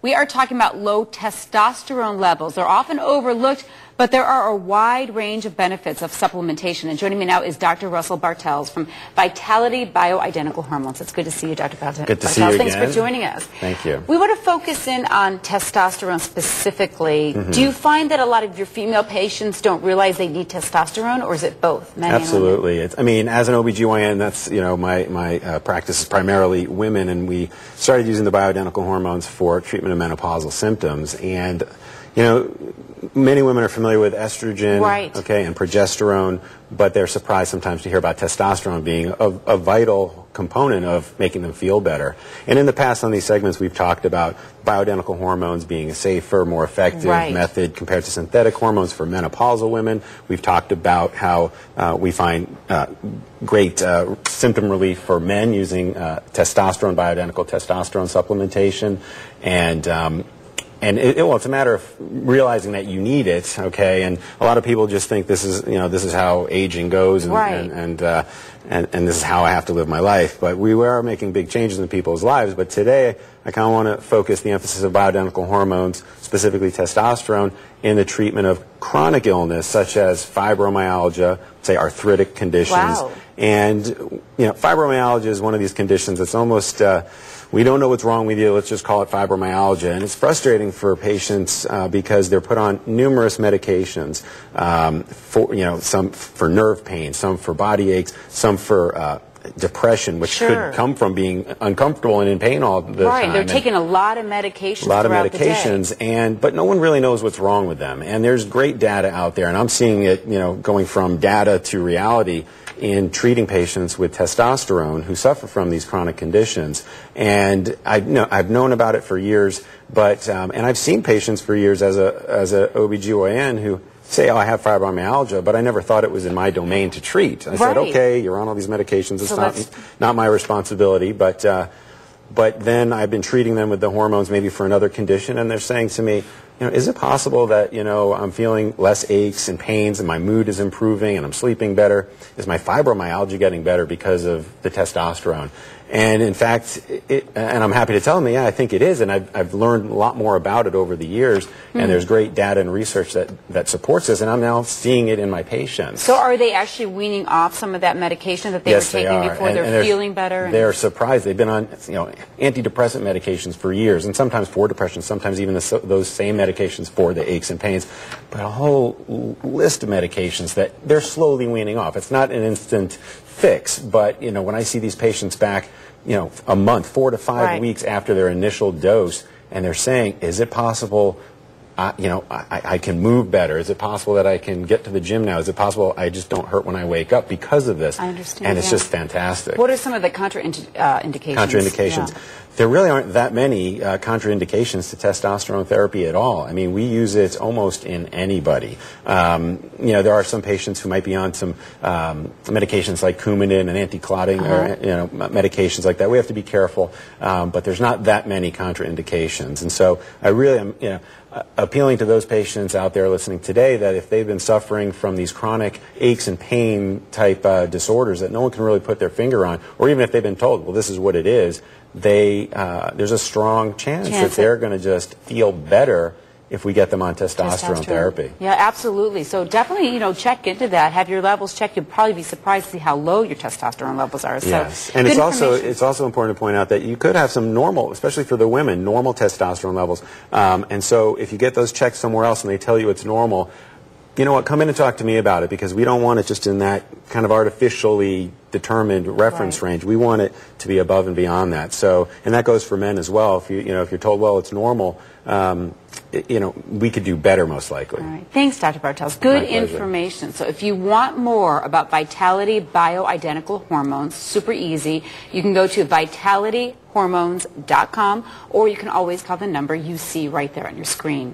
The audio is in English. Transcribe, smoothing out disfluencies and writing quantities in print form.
We are talking about low testosterone levels. They're often overlooked, but there are a wide range of benefits of supplementation. And joining me now is Dr. Russell Bartels from Vitality Bioidentical Hormones. It's good to see you, Dr. Bartels. Good to see you again. Thanks for joining us. Thank you. We want to focus in on testosterone specifically. Do you find that a lot of your female patients don't realize they need testosterone, or is it both, men Absolutely. and women? I mean, as an OBGYN, that's, my practice is primarily women, and we started using the bioidentical hormones for treatment of menopausal symptoms. And many women are familiar with estrogen, right, and progesterone, but they're surprised sometimes to hear about testosterone being a vital component of making them feel better. And in the past on these segments, we've talked about bioidentical hormones being a safer, more effective method compared to synthetic hormones for menopausal women. We've talked about how we find great symptom relief for men using testosterone, bioidentical testosterone supplementation, and it's a matter of realizing that you need it, and a lot of people just think this is how aging goes, and this is how I have to live my life. But we are making big changes in people's lives. But today, I kind of want to focus the emphasis of bioidentical hormones, specifically testosterone, in the treatment of chronic illness such as fibromyalgia, say arthritic conditions. Wow. And fibromyalgia is one of these conditions that's almost we don't know what's wrong with you, let's just call it fibromyalgia. And it's frustrating for patients because they're put on numerous medications, some for nerve pain, some for body aches, some for depression, which could come from being uncomfortable and in pain all the time. Right, they're taking a lot of medications throughout the day. But no one really knows what's wrong with them. And there's great data out there, and I'm seeing it, going from data to reality in treating patients with testosterone who suffer from these chronic conditions. And I've known about it for years, but and I've seen patients for years as a OBGYN who say, oh, I have fibromyalgia, but I never thought it was in my domain to treat. I said, okay, you're on all these medications, it's not my responsibility, but then I've been treating them with the hormones maybe for another condition, and they're saying to me, is it possible that, I'm feeling less aches and pains and my mood is improving and I'm sleeping better? Is my fibromyalgia getting better because of the testosterone? And in fact, and I'm happy to tell them, yeah, I think it is, and I've learned a lot more about it over the years, and there's great data and research that supports this, and I'm now seeing it in my patients. So are they actually weaning off some of that medication that they were taking before? They're feeling better? They're surprised. They've been on antidepressant medications for years, and sometimes for depression, sometimes even those same medications for the aches and pains, but a whole list of medications that they're slowly weaning off. It's not an instant fix, but when I see these patients back a month, 4 to 5 weeks after their initial dose, and they're saying, is it possible I can move better? Is it possible that I can get to the gym now? Is it possible I just don't hurt when I wake up because of this? I understand. And it's just fantastic. What are some of the contraindications? There really aren't that many contraindications to testosterone therapy at all. I mean, we use it almost in anybody. There are some patients who might be on some medications like Coumadin and anti-clotting, or medications like that. We have to be careful, but there's not that many contraindications. And so I really am, appealing to those patients out there listening today that if they've been suffering from these chronic aches and pain type disorders that no one can really put their finger on, or even if they've been told, well, this is what it is, there's a strong chance that they're going to just feel better if we get them on testosterone therapy. Yeah, absolutely. So definitely, check into that. Have your levels checked. You'll probably be surprised to see how low your testosterone levels are. Yes, so and it's also important to point out that you could have some normal, especially for the women, normal testosterone levels. And so if you get those checked somewhere else and they tell you it's normal, you know what, come in and talk to me about it, because we don't want it just in that kind of artificially determined reference range. We want it to be above and beyond that. So, and that goes for men as well. If if you're told, well, it's normal, we could do better most likely. All right. Thanks, Dr. Bartels. Good information. So if you want more about Vitality Bioidentical Hormones, super easy, you can go to vitalityhormones.com, or you can always call the number you see right there on your screen.